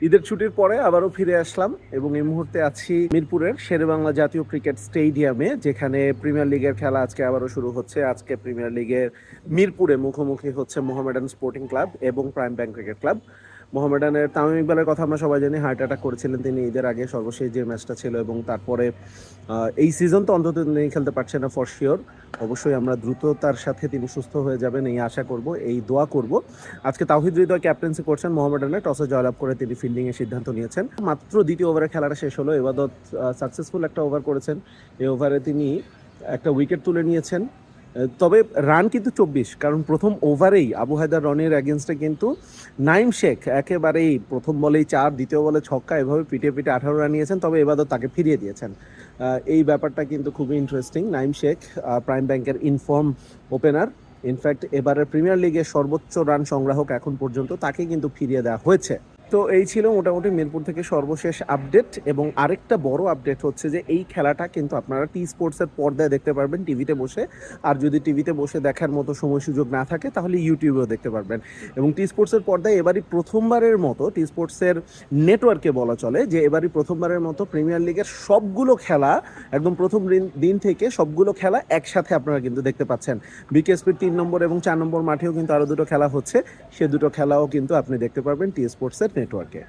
ঈদের ছুটির পরে আবারও ফিরে আসলাম এবং এই মুহূর্তে আছি মিরপুরের শেরেবাংলা জাতীয় ক্রিকেট স্টেডিয়ামে, যেখানে প্রিমিয়ার লিগের খেলা আজকে আবারও শুরু হচ্ছে। আজকে প্রিমিয়ার লিগের মিরপুরে মুখোমুখি হচ্ছে মোহামেডান স্পোর্টিং ক্লাব এবং প্রাইম ব্যাংক ক্রিকেট ক্লাব। মোহামেডানের তামিম ইকবালের কথা আমরা সবাই জানি, হার্ট অ্যাটাক করেছিলেন তিনি ঈদের আগে সর্বশেষ যে ম্যাচটা ছিল, এবং তারপরে এই সিজন তো অন্তত তিনি খেলতে পারছেন না ফর শিওর। অবশ্যই আমরা দ্রুততার সাথে তিনি সুস্থ হয়ে যাবেন এই আশা করব, এই দোয়া করব। আজকে তাওহিদ হৃদয় ক্যাপ্টেন্সি করছেন মোহামেডানে। টসে জয়লাভ করে তিনি ফিল্ডিংয়ের সিদ্ধান্ত নিয়েছেন। মাত্র দ্বিতীয় ওভারে খেলাটা শেষ হলো। এবাদত সাকসেসফুল একটা ওভার করেছেন। এই ওভারে তিনি একটা উইকেট তুলে নিয়েছেন। তবে রান কিন্তু 24, কারণ প্রথম ওভারেই আবু হায়দার রনির অ্যাগেনস্টে কিন্তু নাইম শেখ একেবারেই প্রথম বলেই 4, দ্বিতীয় বলে ছক্কা, এভাবে পিটিয়ে 18 রান নিয়েছেন। তবে এবাদত তাকে ফিরিয়ে দিয়েছেন। এই ব্যাপারটা কিন্তু খুবই ইন্টারেস্টিং। নাইম শেখ প্রাইম ব্যাংকের ইনফর্ম ওপেনার, ইনফ্যাক্ট এবারের প্রিমিয়ার লিগের সর্বোচ্চ রান সংগ্রাহক এখন পর্যন্ত, তাকে কিন্তু ফিরিয়ে দেওয়া হয়েছে। তো এই ছিল মোটামুটি মিরপুর থেকে সর্বশেষ আপডেট। এবং আরেকটা বড় আপডেট হচ্ছে যে এই খেলাটা কিন্তু আপনারা টি স্পোর্টসের পর্দায় দেখতে পারবেন টিভিতে বসে। আর যদি টিভিতে বসে দেখার মতো সময় সুযোগ না থাকে তাহলে ইউটিউবেও দেখতে পারবেন। এবং টি স্পোর্টসের পর্দায় এবারই প্রথমবারের মতো, টি স্পোর্টসের নেটওয়ার্কে বলা চলে যে এবারই প্রথমবারের মতো প্রিমিয়ার লিগের সবগুলো খেলা, একদম প্রথম দিন থেকে সবগুলো খেলা একসাথে আপনারা কিন্তু দেখতে পাচ্ছেন। বিকেএসপির 3 নম্বর এবং 4 নম্বর মাঠেও কিন্তু আরও দুটো খেলা হচ্ছে। সে দুটো খেলাও কিন্তু আপনি দেখতে পারবেন টি স্পোর্টসের নেটওয়ার্কে।